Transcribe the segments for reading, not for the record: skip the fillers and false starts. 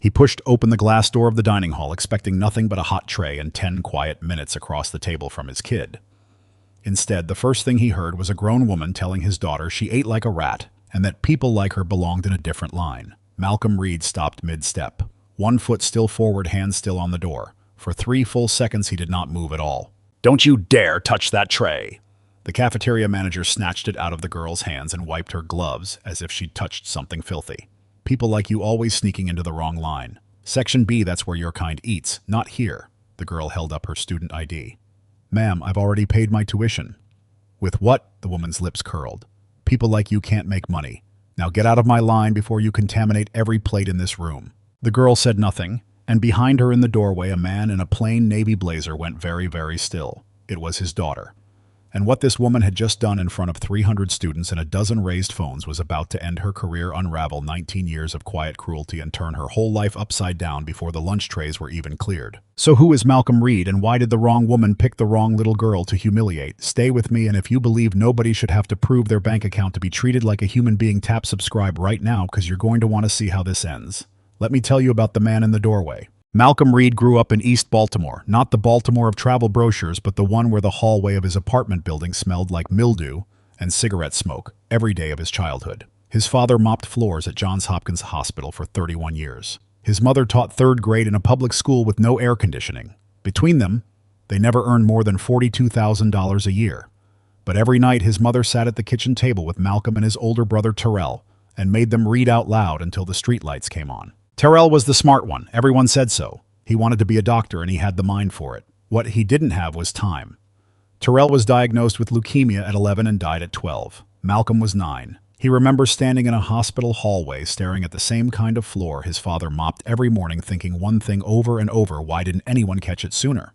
He pushed open the glass door of the dining hall, expecting nothing but a hot tray and 10 quiet minutes across the table from his kid. Instead, the first thing he heard was a grown woman telling his daughter she ate like a rat and that people like her belonged in a different line. Malcolm Reed stopped mid-step, one foot still forward, hand still on the door. For 3 full seconds, he did not move at all. "Don't you dare touch that tray!" The cafeteria manager snatched it out of the girl's hands and wiped her gloves as if she'd touched something filthy. "People like you always sneaking into the wrong line. Section B, that's where your kind eats, not here." The girl held up her student ID. "Ma'am, I've already paid my tuition." "With what?" The woman's lips curled. "People like you can't make money. Now get out of my line before you contaminate every plate in this room." The girl said nothing, and behind her in the doorway a man in a plain navy blazer went very, very still. It was his daughter. And what this woman had just done in front of 300 students and a dozen raised phones was about to end her career, unravel 19 years of quiet cruelty, and turn her whole life upside down before the lunch trays were even cleared. So who is Malcolm Reed, and why did the wrong woman pick the wrong little girl to humiliate? Stay with me, and if you believe nobody should have to prove their bank account to be treated like a human being, tap subscribe right now, because you're going to want to see how this ends. Let me tell you about the man in the doorway. Malcolm Reed grew up in East Baltimore, not the Baltimore of travel brochures, but the one where the hallway of his apartment building smelled like mildew and cigarette smoke every day of his childhood. His father mopped floors at Johns Hopkins Hospital for 31 years. His mother taught 3rd grade in a public school with no air conditioning. Between them, they never earned more than $42,000 a year. But every night his mother sat at the kitchen table with Malcolm and his older brother Terrell and made them read out loud until the streetlights came on. Terrell was the smart one. Everyone said so. He wanted to be a doctor and he had the mind for it. What he didn't have was time. Terrell was diagnosed with leukemia at 11 and died at 12. Malcolm was 9. He remembers standing in a hospital hallway staring at the same kind of floor his father mopped every morning, thinking one thing over and over: why didn't anyone catch it sooner?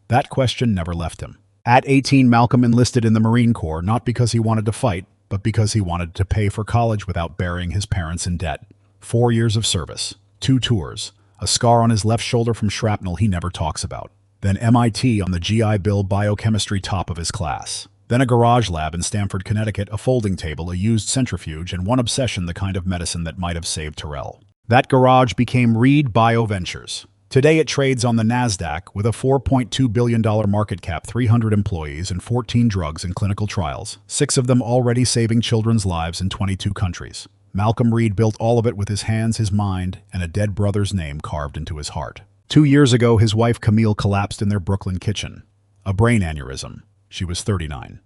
That question never left him. At 18, Malcolm enlisted in the Marine Corps, not because he wanted to fight, but because he wanted to pay for college without burying his parents in debt. 4 years of service, 2 tours, a scar on his left shoulder from shrapnel he never talks about. Then MIT on the GI Bill, biochemistry top of his class. Then a garage lab in Stamford, Connecticut, a folding table, a used centrifuge, and one obsession: the kind of medicine that might have saved Terrell. That garage became Reed BioVentures. Today it trades on the NASDAQ with a $4.2 billion market cap, 300 employees, and 14 drugs in clinical trials, 6 of them already saving children's lives in 22 countries. Malcolm Reed built all of it with his hands, his mind, and a dead brother's name carved into his heart. 2 years ago, his wife Camille collapsed in their Brooklyn kitchen. A brain aneurysm. She was 39.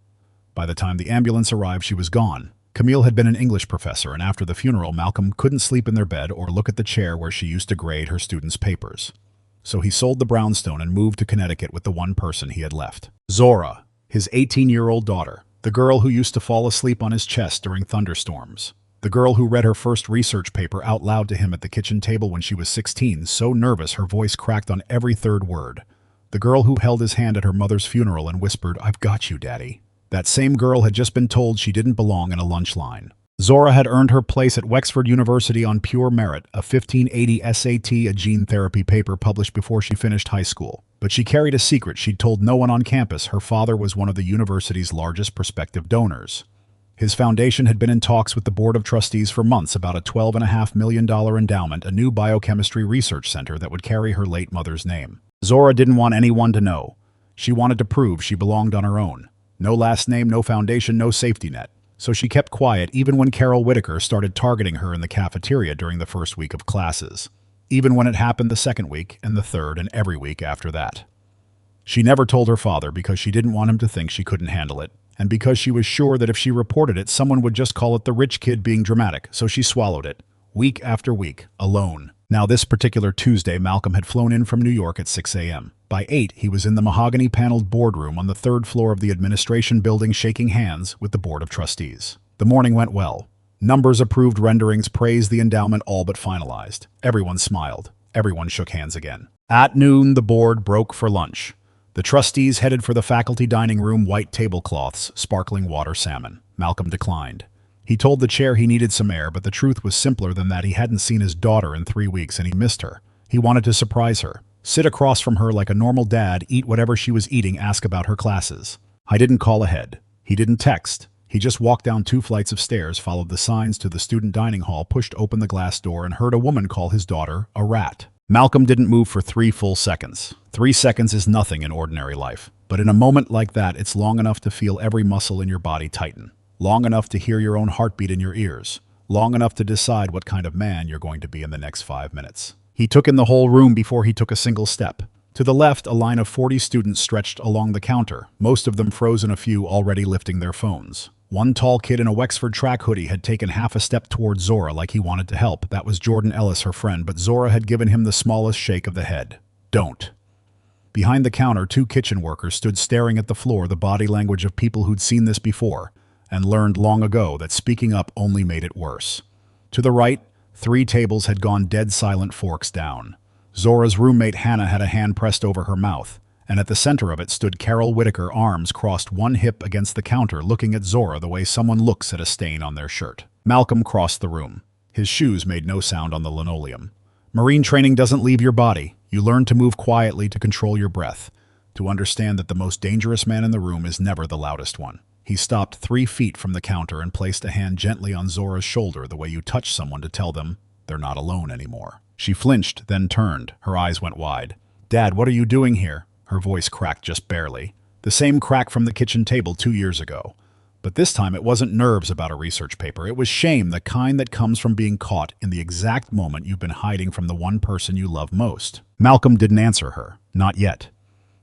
By the time the ambulance arrived, she was gone. Camille had been an English professor, and after the funeral, Malcolm couldn't sleep in their bed or look at the chair where she used to grade her students' papers. So he sold the brownstone and moved to Connecticut with the one person he had left. Zora, his 18-year-old daughter, the girl who used to fall asleep on his chest during thunderstorms. The girl who read her first research paper out loud to him at the kitchen table when she was 16, so nervous her voice cracked on every 3rd word. The girl who held his hand at her mother's funeral and whispered, "I've got you, Daddy." That same girl had just been told she didn't belong in a lunch line. Zora had earned her place at Wexford University on pure merit, a 1580 SAT, a gene therapy paper published before she finished high school. But she carried a secret she'd told no one on campus. Her father was one of the university's largest prospective donors. His foundation had been in talks with the board of trustees for months about a $12.5 million endowment, a new biochemistry research center that would carry her late mother's name. Zora didn't want anyone to know. She wanted to prove she belonged on her own. No last name, no foundation, no safety net. So she kept quiet even when Carol Whitaker started targeting her in the cafeteria during the first week of classes. Even when it happened the second week, and the third, and every week after that. She never told her father because she didn't want him to think she couldn't handle it, and because she was sure that if she reported it, someone would just call it the rich kid being dramatic, so she swallowed it, week after week, alone. Now this particular Tuesday, Malcolm had flown in from New York at 6 a.m. By 8, he was in the mahogany-paneled boardroom on the 3rd floor of the administration building, shaking hands with the board of trustees. The morning went well. Numbers approved, renderings praised, the endowment all but finalized. Everyone smiled. Everyone shook hands again. At noon, the board broke for lunch. The trustees headed for the faculty dining room, white tablecloths, sparkling water, salmon. Malcolm declined. He told the chair he needed some air, but the truth was simpler than that. He hadn't seen his daughter in 3 weeks and he missed her. He wanted to surprise her. Sit across from her like a normal dad, eat whatever she was eating, ask about her classes. I didn't call ahead. He didn't text. He just walked down 2 flights of stairs, followed the signs to the student dining hall, pushed open the glass door, and heard a woman call his daughter a rat. Malcolm didn't move for 3 full seconds. 3 seconds is nothing in ordinary life, but in a moment like that, it's long enough to feel every muscle in your body tighten, long enough to hear your own heartbeat in your ears, long enough to decide what kind of man you're going to be in the next 5 minutes. He took in the whole room before he took a single step. To the left, a line of 40 students stretched along the counter, most of them frozen, a few already lifting their phones. One tall kid in a Wexford track hoodie had taken half a step towards Zora like he wanted to help. That was Jordan Ellis, her friend, but Zora had given him the smallest shake of the head. Don't. Behind the counter, 2 kitchen workers stood staring at the floor, the body language of people who'd seen this before and learned long ago that speaking up only made it worse. To the right, 3 tables had gone dead silent, forks down. Zora's roommate Hannah had a hand pressed over her mouth, and at the center of it stood Carol Whitaker, arms crossed, one hip against the counter, looking at Zora the way someone looks at a stain on their shirt. Malcolm crossed the room. His shoes made no sound on the linoleum. Marine training doesn't leave your body. You learn to move quietly, to control your breath, to understand that the most dangerous man in the room is never the loudest one. He stopped 3 feet from the counter and placed a hand gently on Zora's shoulder, the way you touch someone to tell them they're not alone anymore. She flinched, then turned. Her eyes went wide. "Dad, what are you doing here?" Her voice cracked just barely. The same crack from the kitchen table 2 years ago. But this time it wasn't nerves about a research paper. It was shame, the kind that comes from being caught in the exact moment you've been hiding from the one person you love most. Malcolm didn't answer her. Not yet.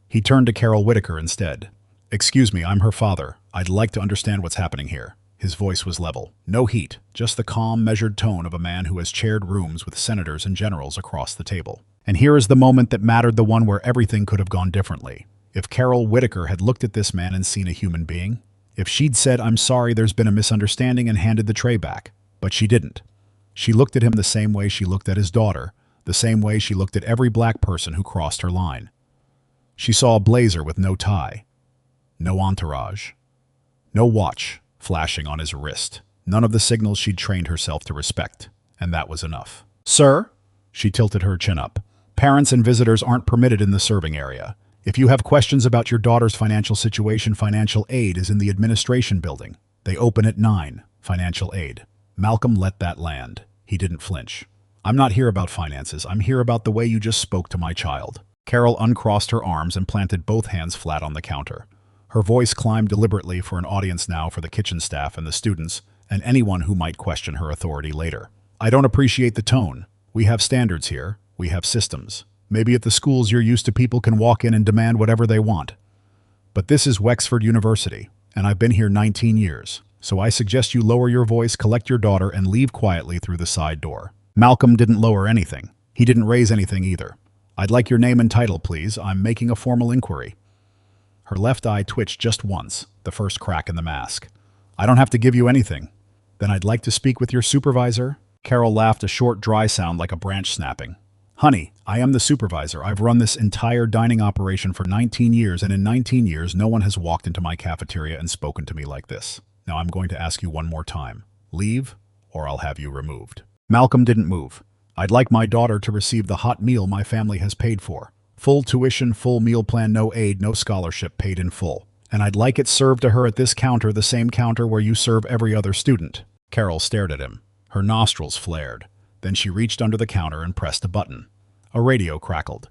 He turned to Carol Whitaker instead. "Excuse me, I'm her father. I'd like to understand what's happening here." His voice was level. No heat, just the calm, measured tone of a man who has chaired rooms with senators and generals across the table. And here is the moment that mattered, the one where everything could have gone differently. If Carol Whitaker had looked at this man and seen a human being, if she'd said, "I'm sorry, there's been a misunderstanding," and handed the tray back. But she didn't. She looked at him the same way she looked at his daughter, the same way she looked at every black person who crossed her line. She saw a blazer with no tie, no entourage, no watch flashing on his wrist, none of the signals she'd trained herself to respect, and that was enough. "Sir?" She tilted her chin up. "Parents and visitors aren't permitted in the serving area. If you have questions about your daughter's financial situation, financial aid is in the administration building. They open at 9. Financial aid." Malcolm let that land. He didn't flinch. "I'm not here about finances. I'm here about the way you just spoke to my child." Carol uncrossed her arms and planted both hands flat on the counter. Her voice climbed deliberately for an audience now, for the kitchen staff and the students, and anyone who might question her authority later. "I don't appreciate the tone. We have standards here. We have systems. Maybe at the schools you're used to people can walk in and demand whatever they want. But this is Wexford University, and I've been here 19 years. So I suggest you lower your voice, collect your daughter, and leave quietly through the side door." Malcolm didn't lower anything. He didn't raise anything either. "I'd like your name and title, please. I'm making a formal inquiry." Her left eye twitched just once, the first crack in the mask. "I don't have to give you anything." "Then I'd like to speak with your supervisor." Carol laughed, a short, dry sound like a branch snapping. "Honey, I am the supervisor. I've run this entire dining operation for 19 years, and in 19 years, no one has walked into my cafeteria and spoken to me like this. Now I'm going to ask you one more time. Leave, or I'll have you removed." Malcolm didn't move. "I'd like my daughter to receive the hot meal my family has paid for. Full tuition, full meal plan, no aid, no scholarship, paid in full. And I'd like it served to her at this counter, the same counter where you serve every other student." Carol stared at him. Her nostrils flared. Then she reached under the counter and pressed a button. A radio crackled.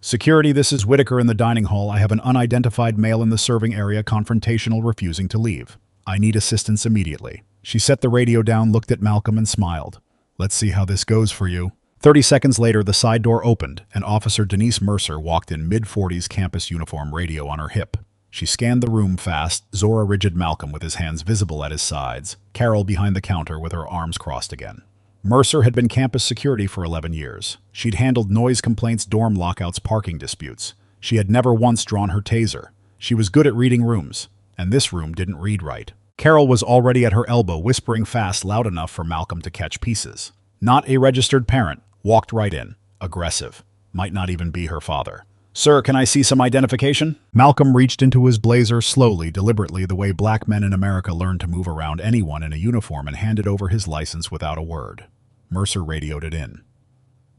"Security, this is Whitaker in the dining hall. I have an unidentified male in the serving area, confrontational, refusing to leave. I need assistance immediately." She set the radio down, looked at Malcolm, and smiled. "Let's see how this goes for you." 30 seconds later, the side door opened, and Officer Denise Mercer walked in, mid-40s, campus uniform, radio on her hip. She scanned the room fast, Zora rigid, Malcolm with his hands visible at his sides, Carol behind the counter with her arms crossed again. Mercer had been campus security for 11 years. She'd handled noise complaints, dorm lockouts, parking disputes. She had never once drawn her taser. She was good at reading rooms, and this room didn't read right. Carol was already at her elbow, whispering fast, loud enough for Malcolm to catch pieces. Not a registered parent. Walked right in. Aggressive. Might not even be her father. "Sir, can I see some identification?" Malcolm reached into his blazer slowly, deliberately, the way black men in America learned to move around anyone in a uniform, and handed over his license without a word. Mercer radioed it in.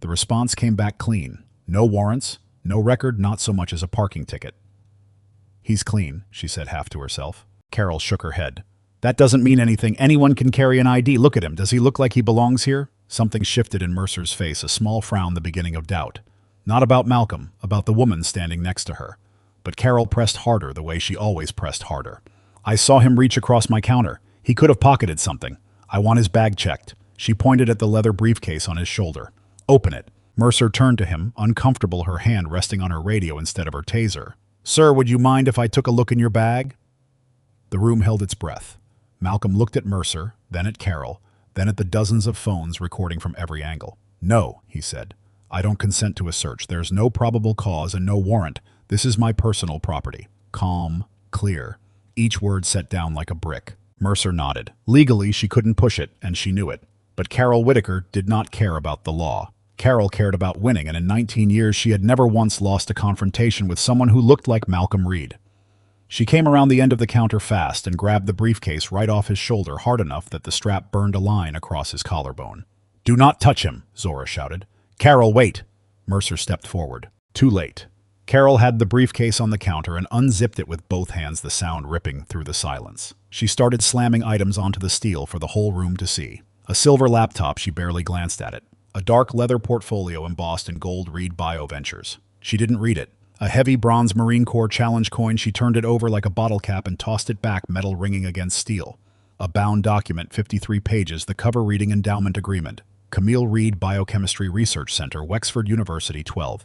The response came back clean. No warrants, no record, not so much as a parking ticket. "He's clean," she said half to herself. Carol shook her head. That doesn't mean anything. Anyone can carry an ID. Look at him. Does he look like he belongs here? Something shifted in Mercer's face, a small frown, the beginning of doubt. Not about Malcolm, about the woman standing next to her. But Carol pressed harder the way she always pressed harder. I saw him reach across my counter. He could have pocketed something. I want his bag checked. She pointed at the leather briefcase on his shoulder. Open it. Mercer turned to him, uncomfortable, her hand resting on her radio instead of her taser. Sir, would you mind if I took a look in your bag? The room held its breath. Malcolm looked at Mercer, then at Carol, then at the dozens of phones recording from every angle. No, he said. I don't consent to a search. There's no probable cause and no warrant. This is my personal property. Calm, clear. Each word set down like a brick. Mercer nodded. Legally, she couldn't push it, and she knew it. But Carol Whitaker did not care about the law. Carol cared about winning, and in 19 years she had never once lost a confrontation with someone who looked like Malcolm Reed. She came around the end of the counter fast and grabbed the briefcase right off his shoulder hard enough that the strap burned a line across his collarbone. Do not touch him, Zora shouted. Carol, wait! Mercer stepped forward. Too late. Carol had the briefcase on the counter and unzipped it with both hands, the sound ripping through the silence. She started slamming items onto the steel for the whole room to see. A silver laptop, she barely glanced at it. A dark leather portfolio embossed in gold, Reed BioVentures. She didn't read it. A heavy bronze Marine Corps challenge coin, she turned it over like a bottle cap and tossed it back, metal ringing against steel. A bound document, 53 pages, the cover reading endowment agreement. Camille Reed Biochemistry Research Center, Wexford University, 12.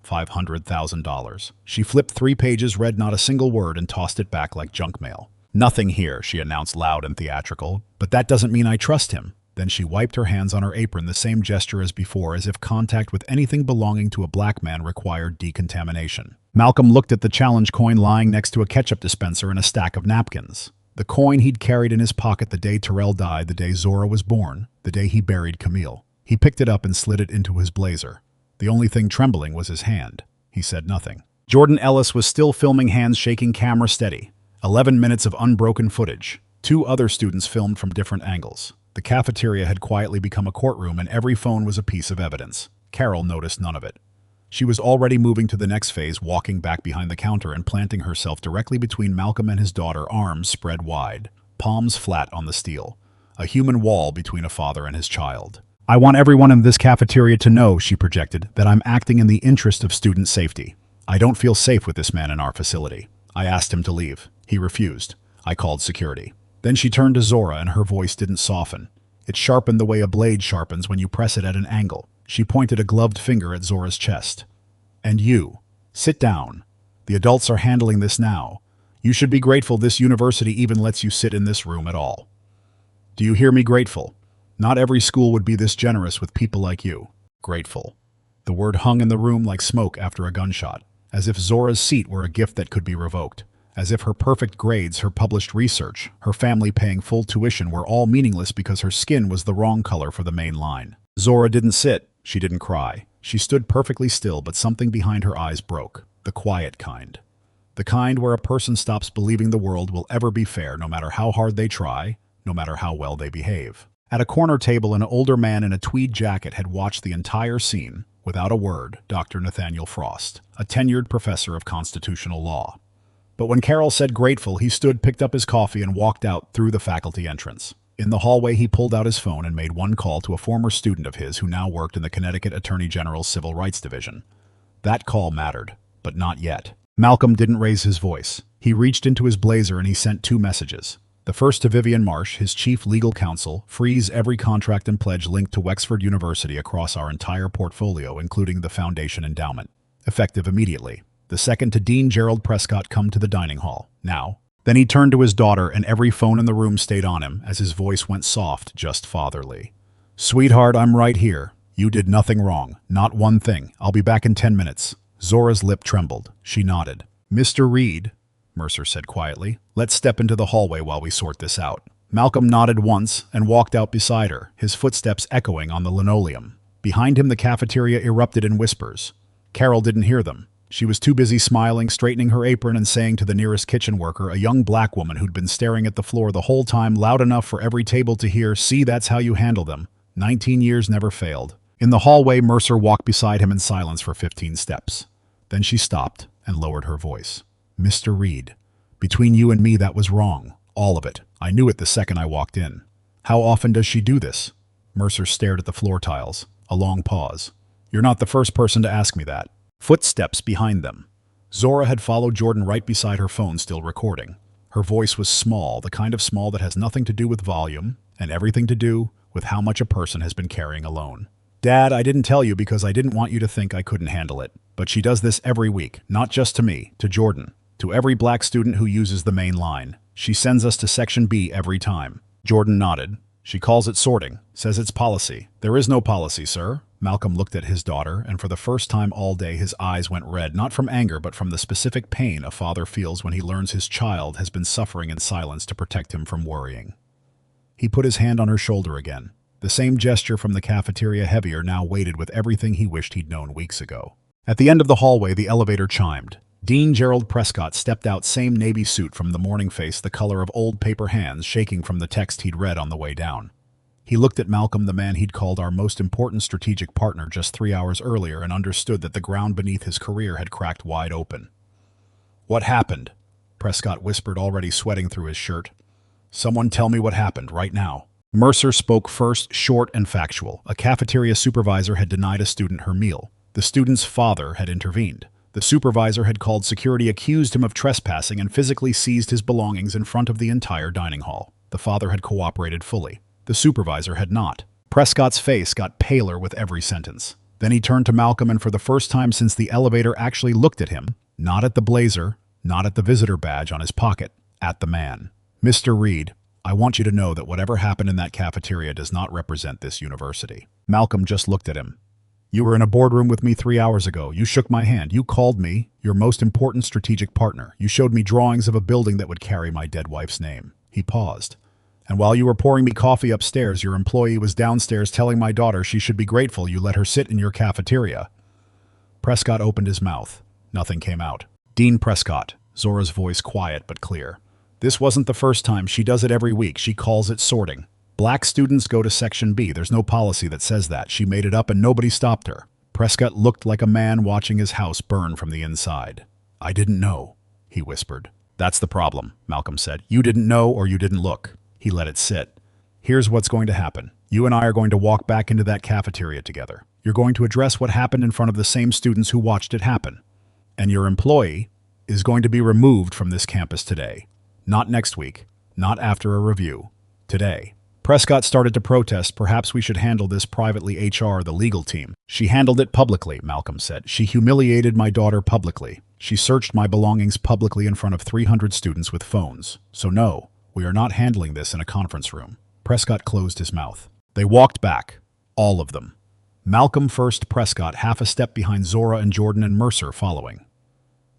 $500,000. She flipped 3 pages, read not a single word, and tossed it back like junk mail. Nothing here, she announced loud and theatrical, but that doesn't mean I trust him. Then she wiped her hands on her apron, the same gesture as before, as if contact with anything belonging to a black man required decontamination. Malcolm looked at the challenge coin lying next to a ketchup dispenser and a stack of napkins. The coin he'd carried in his pocket the day Terrell died, the day Zora was born, the day he buried Camille. He picked it up and slid it into his blazer. The only thing trembling was his hand. He said nothing. Jordan Ellis was still filming, hands shaking, camera steady. 11 minutes of unbroken footage. 2 other students filmed from different angles. The cafeteria had quietly become a courtroom, and every phone was a piece of evidence. Carol noticed none of it. She was already moving to the next phase, walking back behind the counter and planting herself directly between Malcolm and his daughter, arms spread wide, palms flat on the steel. A human wall between a father and his child. I want everyone in this cafeteria to know, she projected, that I'm acting in the interest of student safety. I don't feel safe with this man in our facility. I asked him to leave. He refused. I called security. Then she turned to Zora, and her voice didn't soften. It sharpened the way a blade sharpens when you press it at an angle. She pointed a gloved finger at Zora's chest. And you. Sit down. The adults are handling this now. You should be grateful this university even lets you sit in this room at all. Do you hear me? Grateful. Not every school would be this generous with people like you. Grateful. The word hung in the room like smoke after a gunshot, as if Zora's seat were a gift that could be revoked. As if her perfect grades, her published research, her family paying full tuition were all meaningless because her skin was the wrong color for the main line. Zora didn't sit. She didn't cry. She stood perfectly still, but something behind her eyes broke. The quiet kind. The kind where a person stops believing the world will ever be fair, no matter how hard they try, no matter how well they behave. At a corner table, an older man in a tweed jacket had watched the entire scene, without a word. Dr. Nathaniel Frost, a tenured professor of constitutional law. But when Carol said grateful, he stood, picked up his coffee, and walked out through the faculty entrance. In the hallway, he pulled out his phone and made one call to a former student of his who now worked in the Connecticut Attorney General's Civil Rights Division. That call mattered, but not yet. Malcolm didn't raise his voice. He reached into his blazer and he sent 2 messages. The first to Vivian Marsh, his chief legal counsel: freeze every contract and pledge linked to Wexford University across our entire portfolio, including the foundation endowment. Effective immediately. The second to Dean Gerald Prescott: come to the dining hall, now. Then he turned to his daughter, and every phone in the room stayed on him as his voice went soft, just fatherly. Sweetheart, I'm right here. You did nothing wrong. Not one thing. I'll be back in 10 minutes. Zora's lip trembled. She nodded. Mr. Reed, Mercer said quietly, let's step into the hallway while we sort this out. Malcolm nodded once and walked out beside her, his footsteps echoing on the linoleum. Behind him, the cafeteria erupted in whispers. Carol didn't hear them. She was too busy smiling, straightening her apron, and saying to the nearest kitchen worker, a young black woman who'd been staring at the floor the whole time, loud enough for every table to hear, see, that's how you handle them. 19 years never failed. In the hallway, Mercer walked beside him in silence for 15 steps. Then she stopped and lowered her voice. Mr. Reed, between you and me, that was wrong. All of it. I knew it the second I walked in. How often does she do this? Mercer stared at the floor tiles. A long pause. You're not the first person to ask me that. Footsteps behind them. Zora had followed Jordan right beside her phone, still recording. Her voice was small, the kind of small that has nothing to do with volume and everything to do with how much a person has been carrying alone. Dad, I didn't tell you because I didn't want you to think I couldn't handle it. But she does this every week, not just to me, to Jordan, to every black student who uses the main line. She sends us to Section B every time. Jordan nodded. She calls it sorting, says it's policy. There is no policy, sir. Malcolm looked at his daughter, and for the first time all day his eyes went red, not from anger but from the specific pain a father feels when he learns his child has been suffering in silence to protect him from worrying. He put his hand on her shoulder again. The same gesture from the cafeteria, heavier now, weighted with everything he wished he'd known weeks ago. At the end of the hallway, the elevator chimed. Dean Gerald Prescott stepped out, same navy suit from the morning, face the color of old paper, hands shaking from the text he'd read on the way down. He looked at Malcolm, the man he'd called our most important strategic partner just 3 hours earlier, and understood that the ground beneath his career had cracked wide open. What happened? Prescott whispered, already sweating through his shirt. Someone tell me what happened, right now. Mercer spoke first, short and factual. A cafeteria supervisor had denied a student her meal. The student's father had intervened. The supervisor had called security, accused him of trespassing, and physically seized his belongings in front of the entire dining hall. The father had cooperated fully. The supervisor had not. Prescott's face got paler with every sentence. Then he turned to Malcolm, and for the first time since the elevator actually looked at him, not at the blazer, not at the visitor badge on his pocket, at the man. Mr. Reed, I want you to know that whatever happened in that cafeteria does not represent this university. Malcolm just looked at him. You were in a boardroom with me 3 hours ago. You shook my hand. You called me your most important strategic partner. You showed me drawings of a building that would carry my dead wife's name. He paused. And while you were pouring me coffee upstairs, your employee was downstairs telling my daughter she should be grateful you let her sit in your cafeteria. Prescott opened his mouth. Nothing came out. Dean Prescott, Zora's voice quiet but clear. This wasn't the first time. She does it every week. She calls it sorting. Black students go to Section B. There's no policy that says that. She made it up and nobody stopped her. Prescott looked like a man watching his house burn from the inside. I didn't know, he whispered. That's the problem, Malcolm said. You didn't know or you didn't look. He let it sit. Here's what's going to happen. You and I are going to walk back into that cafeteria together. You're going to address what happened in front of the same students who watched it happen. And your employee is going to be removed from this campus today. Not next week. Not after a review. Today. Prescott started to protest. Perhaps we should handle this privately. HR, the legal team. She handled it publicly, Malcolm said. She humiliated my daughter publicly. She searched my belongings publicly in front of 300 students with phones. So no, we are not handling this in a conference room. Prescott closed his mouth. They walked back. All of them. Malcolm first, Prescott half a step behind, Zora and Jordan and Mercer following.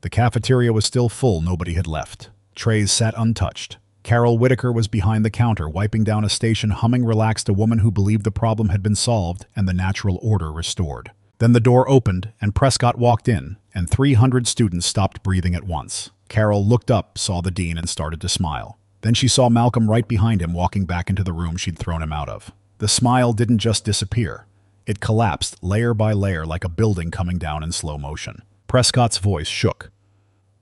The cafeteria was still full. Nobody had left. Trays sat untouched. Carol Whitaker was behind the counter, wiping down a station, humming relaxed, a woman who believed the problem had been solved and the natural order restored. Then the door opened, and Prescott walked in, and 300 students stopped breathing at once. Carol looked up, saw the dean, and started to smile. Then she saw Malcolm right behind him, walking back into the room she'd thrown him out of. The smile didn't just disappear. It collapsed layer by layer like a building coming down in slow motion. Prescott's voice shook,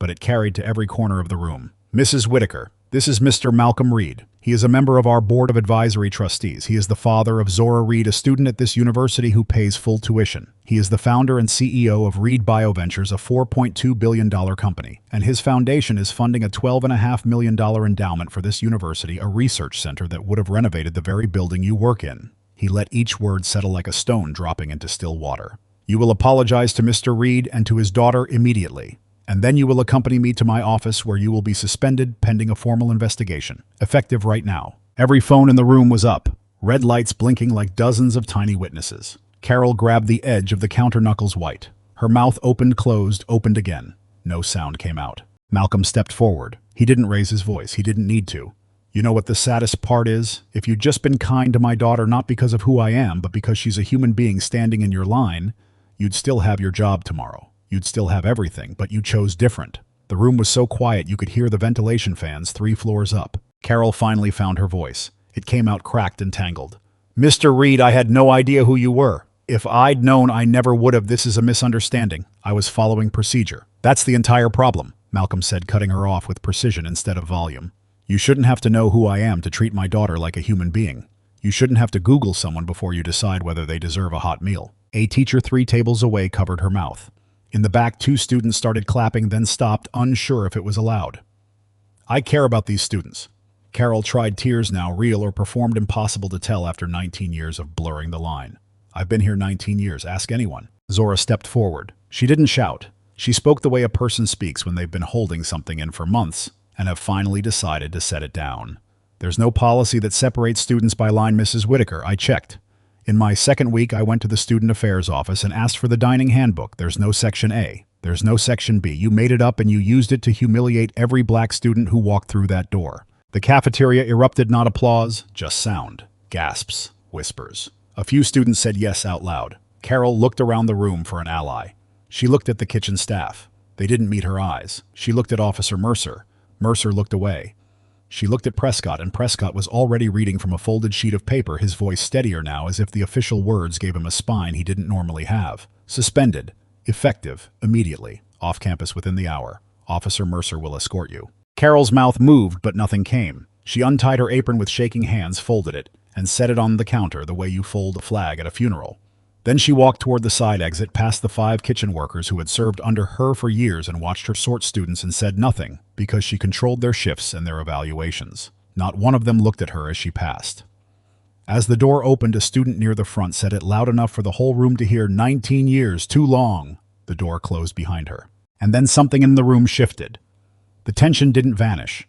but it carried to every corner of the room. Mrs. Whitaker, this is Mr. Malcolm Reed. He is a member of our board of advisory trustees. He is the father of Zora Reed, a student at this university who pays full tuition. He is the founder and CEO of Reed BioVentures, a $4.2 billion company. And his foundation is funding a $12.5 million endowment for this university, a research center that would have renovated the very building you work in. He let each word settle like a stone dropping into still water. You will apologize to Mr. Reed and to his daughter immediately. And then you will accompany me to my office, where you will be suspended pending a formal investigation, effective right now. Every phone in the room was up, red lights blinking like dozens of tiny witnesses. Carol grabbed the edge of the counter, knuckles white. Her mouth opened, closed, opened again. No sound came out. Malcolm stepped forward. He didn't raise his voice. He didn't need to. You know what the saddest part is? If you'd just been kind to my daughter, not because of who I am, but because she's a human being standing in your line, you'd still have your job tomorrow. You'd still have everything, but you chose different. The room was so quiet you could hear the ventilation fans 3 floors up. Carol finally found her voice. It came out cracked and tangled. Mr. Reed, I had no idea who you were. If I'd known, I never would have. This is a misunderstanding. I was following procedure. That's the entire problem, Malcolm said, cutting her off with precision instead of volume. You shouldn't have to know who I am to treat my daughter like a human being. You shouldn't have to Google someone before you decide whether they deserve a hot meal. A teacher 3 tables away covered her mouth. In the back, 2 students started clapping, then stopped, unsure if it was allowed. I care about these students. Carol tried, tears now real or performed impossible to tell after 19 years of blurring the line. I've been here 19 years, ask anyone. Zora stepped forward. She didn't shout. She spoke the way a person speaks when they've been holding something in for months and have finally decided to set it down. There's no policy that separates students by line, Mrs. Whitaker. I checked. In my second week, I went to the Student Affairs office and asked for the dining handbook. There's no Section A. There's no Section B. You made it up and you used it to humiliate every black student who walked through that door. The cafeteria erupted, not applause, just sound. Gasps, whispers. A few students said yes out loud. Carol looked around the room for an ally. She looked at the kitchen staff. They didn't meet her eyes. She looked at Officer Mercer. Mercer looked away. She looked at Prescott, and Prescott was already reading from a folded sheet of paper, his voice steadier now, as if the official words gave him a spine he didn't normally have. Suspended. Effective. Immediately. Off campus within the hour. Officer Mercer will escort you. Carol's mouth moved, but nothing came. She untied her apron with shaking hands, folded it, and set it on the counter the way you fold a flag at a funeral. Then she walked toward the side exit, past the 5 kitchen workers who had served under her for years and watched her sort students, and said nothing, because she controlled their shifts and their evaluations. Not one of them looked at her as she passed. As the door opened, a student near the front said it loud enough for the whole room to hear, 19 years, too long. The door closed behind her. And then something in the room shifted. The tension didn't vanish.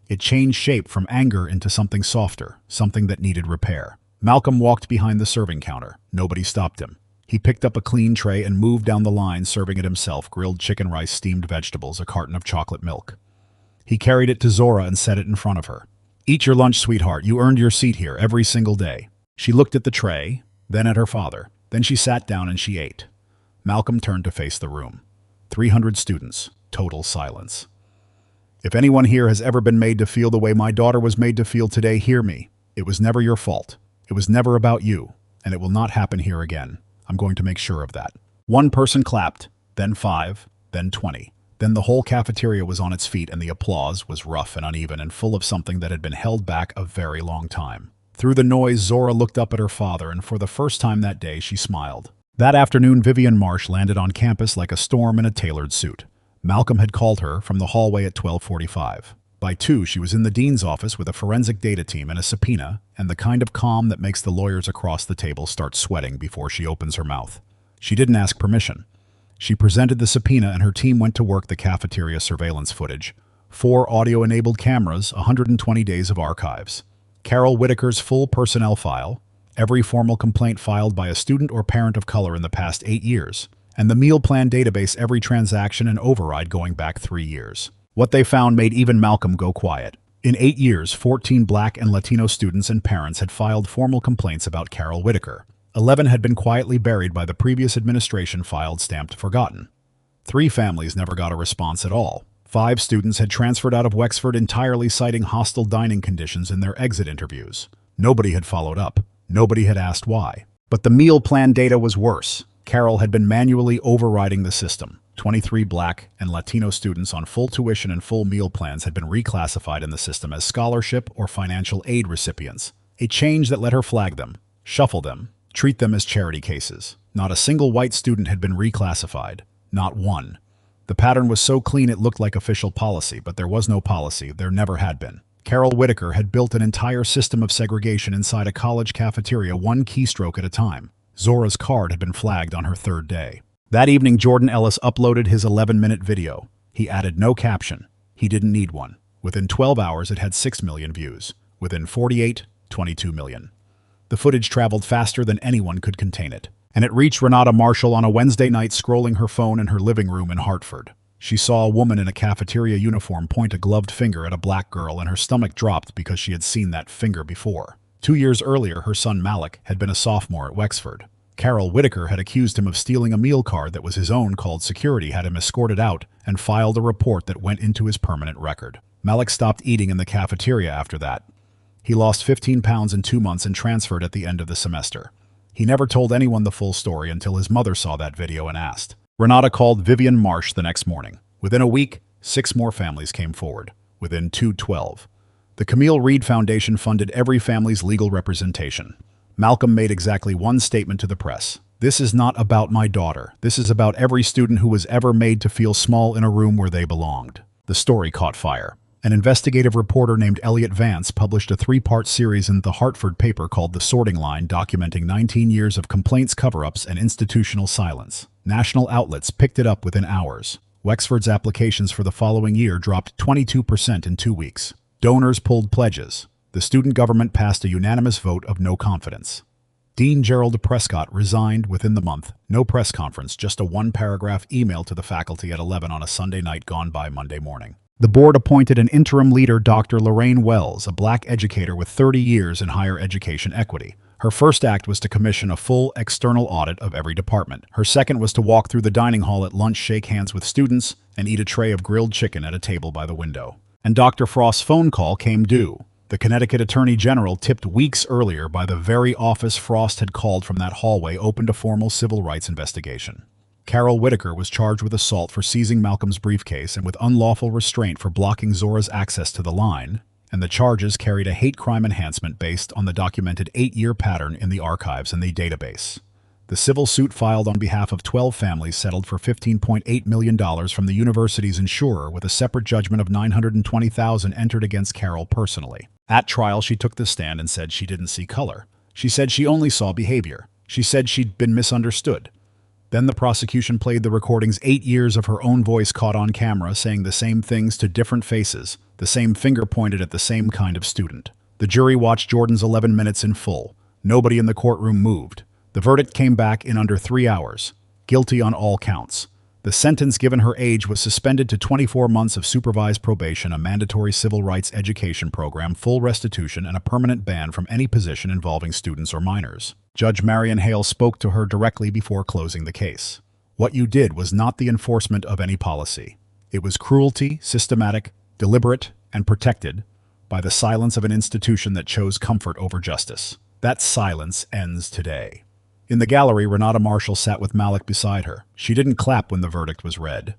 It changed shape from anger into something softer, something that needed repair. Malcolm walked behind the serving counter. Nobody stopped him. He picked up a clean tray and moved down the line, serving it himself: grilled chicken, rice, steamed vegetables, a carton of chocolate milk. He carried it to Zora and set it in front of her. Eat your lunch, sweetheart. You earned your seat here every single day. She looked at the tray, then at her father. Then she sat down and she ate. Malcolm turned to face the room. 300 students. Total silence. If anyone here has ever been made to feel the way my daughter was made to feel today, hear me. It was never your fault. It was never about you, and it will not happen here again. I'm going to make sure of that. One person clapped, then 5, then 20. Then the whole cafeteria was on its feet, and the applause was rough and uneven and full of something that had been held back a very long time. Through the noise, Zora looked up at her father, and for the first time that day, she smiled. That afternoon, Vivian Marsh landed on campus like a storm in a tailored suit. Malcolm had called her from the hallway at 12:45. By 2, she was in the dean's office with a forensic data team and a subpoena, and the kind of calm that makes the lawyers across the table start sweating before she opens her mouth. She didn't ask permission. She presented the subpoena, and her team went to work. The cafeteria surveillance footage, 4 audio-enabled cameras, 120 days of archives, Carol Whitaker's full personnel file, every formal complaint filed by a student or parent of color in the past 8 years, and the meal plan database, every transaction and override going back 3 years. What they found made even Malcolm go quiet. In 8 years, 14 Black and Latino students and parents had filed formal complaints about Carol Whitaker. 11 had been quietly buried by the previous administration, filed, stamped, forgotten. 3 families never got a response at all. 5 students had transferred out of Wexford entirely, citing hostile dining conditions in their exit interviews. Nobody had followed up. Nobody had asked why. But the meal plan data was worse. Carol had been manually overriding the system. 23 Black and Latino students on full tuition and full meal plans had been reclassified in the system as scholarship or financial aid recipients, a change that let her flag them, shuffle them, treat them as charity cases. Not a single white student had been reclassified. Not one. The pattern was so clean it looked like official policy, but there was no policy. There never had been. Carol Whitaker had built an entire system of segregation inside a college cafeteria, one keystroke at a time. Zora's card had been flagged on her 3rd day. That evening, Jordan Ellis uploaded his 11-minute video. He added no caption. He didn't need one. Within 12 hours, it had 6 million views. Within 48, 22 million. The footage traveled faster than anyone could contain it. And it reached Renata Marshall on a Wednesday night, scrolling her phone in her living room in Hartford. She saw a woman in a cafeteria uniform point a gloved finger at a black girl, and her stomach dropped because she had seen that finger before. 2 years earlier, her son Malik had been a sophomore at Wexford. Carol Whitaker had accused him of stealing a meal card that was his own, called security, had him escorted out, and filed a report that went into his permanent record. Malik stopped eating in the cafeteria after that. He lost 15 pounds in 2 months and transferred at the end of the semester. He never told anyone the full story until his mother saw that video and asked. Renata called Vivian Marsh the next morning. Within a week, 6 more families came forward. Within 2, 12. The Camille Reed Foundation funded every family's legal representation. Malcolm made exactly one statement to the press. "This is not about my daughter. This is about every student who was ever made to feel small in a room where they belonged." The story caught fire. An investigative reporter named Elliot Vance published a 3-part series in the Hartford paper called The Sorting Line, documenting 19 years of complaints, cover-ups, and institutional silence. National outlets picked it up within hours. Wexford's applications for the following year dropped 22% in 2 weeks. Donors pulled pledges. The student government passed a unanimous vote of no confidence. Dean Gerald Prescott resigned within the month. No press conference, just a 1-paragraph email to the faculty at 11 on a Sunday night gone by Monday morning. The board appointed an interim leader, Dr. Lorraine Wells, a black educator with 30 years in higher education equity. Her first act was to commission a full external audit of every department. Her second was to walk through the dining hall at lunch, shake hands with students, and eat a tray of grilled chicken at a table by the window. And Dr. Frost's phone call came due. The Connecticut Attorney General, tipped weeks earlier by the very office Frost had called from that hallway, opened a formal civil rights investigation. Carol Whitaker was charged with assault for seizing Malcolm's briefcase and with unlawful restraint for blocking Zora's access to the line, and the charges carried a hate crime enhancement based on the documented 8-year pattern in the archives and the database. The civil suit filed on behalf of 12 families settled for $15.8 million from the university's insurer, with a separate judgment of $920,000 entered against Carol personally. At trial, she took the stand and said she didn't see color. She said she only saw behavior. She said she'd been misunderstood. Then the prosecution played the recordings, 8 years of her own voice caught on camera saying the same things to different faces, the same finger pointed at the same kind of student. The jury watched Jordan's 11 minutes in full. Nobody in the courtroom moved. The verdict came back in under 3 hours. Guilty on all counts. The sentence, given her age, was suspended to 24 months of supervised probation, a mandatory civil rights education program, full restitution, and a permanent ban from any position involving students or minors. Judge Marion Hale spoke to her directly before closing the case. "What you did was not the enforcement of any policy. It was cruelty, systematic, deliberate, and protected by the silence of an institution that chose comfort over justice. That silence ends today." In the gallery, Renata Marshall sat with Malik beside her. She didn't clap when the verdict was read.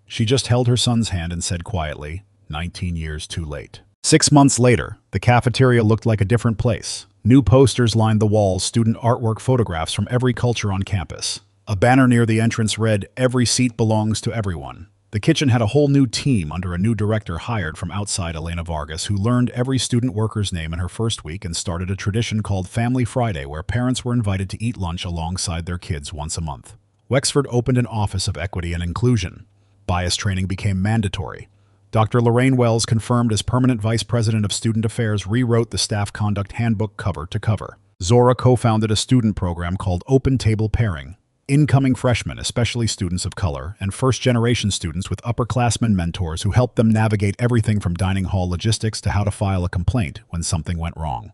She just held her son's hand and said quietly, 19 years too late. 6 months later, the cafeteria looked like a different place. New posters lined the walls, student artwork, photographs from every culture on campus. A banner near the entrance read, "Every seat belongs to everyone." The kitchen had a whole new team under a new director hired from outside, Elena Vargas, who learned every student worker's name in her first week and started a tradition called Family Friday, where parents were invited to eat lunch alongside their kids once a month. Wexford opened an office of equity and inclusion. Bias training became mandatory. Dr. Lorraine Wells, confirmed as permanent vice president of student affairs, rewrote the staff conduct handbook cover to cover. Zora co-founded a student program called Open Table Pairing. Incoming freshmen, especially students of color, and first-generation students with upperclassmen mentors who helped them navigate everything from dining hall logistics to how to file a complaint when something went wrong.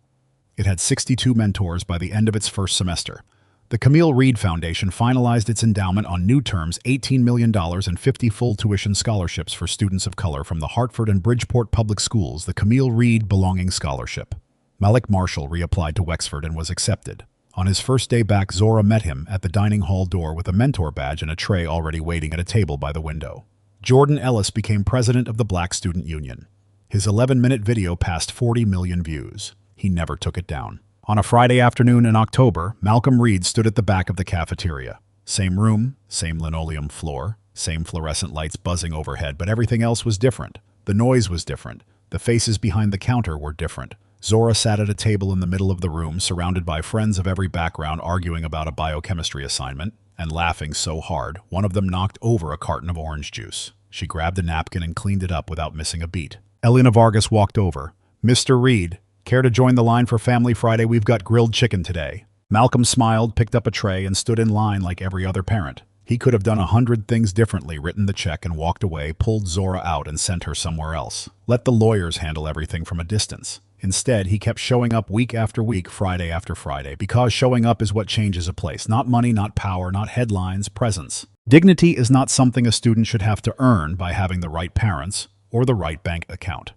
It had 62 mentors by the end of its first semester. The Camille Reed Foundation finalized its endowment on new terms, $18 million and 50 full tuition scholarships for students of color from the Hartford and Bridgeport Public Schools, the Camille Reed Belonging Scholarship. Malik Marshall reapplied to Wexford and was accepted. On his first day back, Zora met him at the dining hall door with a mentor badge and a tray already waiting at a table by the window. Jordan Ellis became president of the Black Student Union. His 11-minute video passed 40 million views. He never took it down. On a Friday afternoon in October, Malcolm Reed stood at the back of the cafeteria. Same room, same linoleum floor, same fluorescent lights buzzing overhead, but everything else was different. The noise was different. The faces behind the counter were different. Zora sat at a table in the middle of the room, surrounded by friends of every background, arguing about a biochemistry assignment and laughing so hard, one of them knocked over a carton of orange juice. She grabbed a napkin and cleaned it up without missing a beat. Elena Vargas walked over. "Mr. Reed, care to join the line for Family Friday? We've got grilled chicken today." Malcolm smiled, picked up a tray, and stood in line like every other parent. He could have done 100 things differently, written the check and walked away, pulled Zora out and sent her somewhere else. Let the lawyers handle everything from a distance. Instead, he kept showing up week after week, Friday after Friday, because showing up is what changes a place. Not money, not power, not headlines, presence. Dignity is not something a student should have to earn by having the right parents or the right bank account.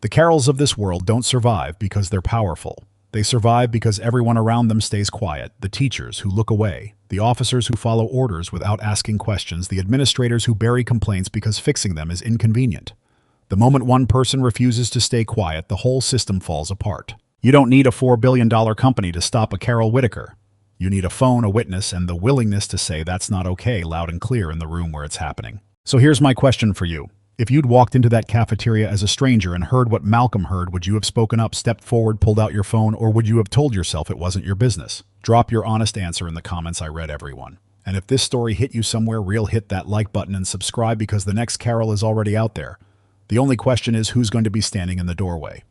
The Carols of this world don't survive because they're powerful. They survive because everyone around them stays quiet. The teachers who look away, the officers who follow orders without asking questions, the administrators who bury complaints because fixing them is inconvenient. The moment one person refuses to stay quiet, the whole system falls apart. You don't need a $4 billion company to stop a Carol Whitaker. You need a phone, a witness, and the willingness to say that's not okay loud and clear in the room where it's happening. So here's my question for you. If you'd walked into that cafeteria as a stranger and heard what Malcolm heard, would you have spoken up, stepped forward, pulled out your phone, or would you have told yourself it wasn't your business? Drop your honest answer in the comments. I read everyone. And if this story hit you somewhere real, hit that like button and subscribe because the next Carol is already out there. The only question is who's going to be standing in the doorway.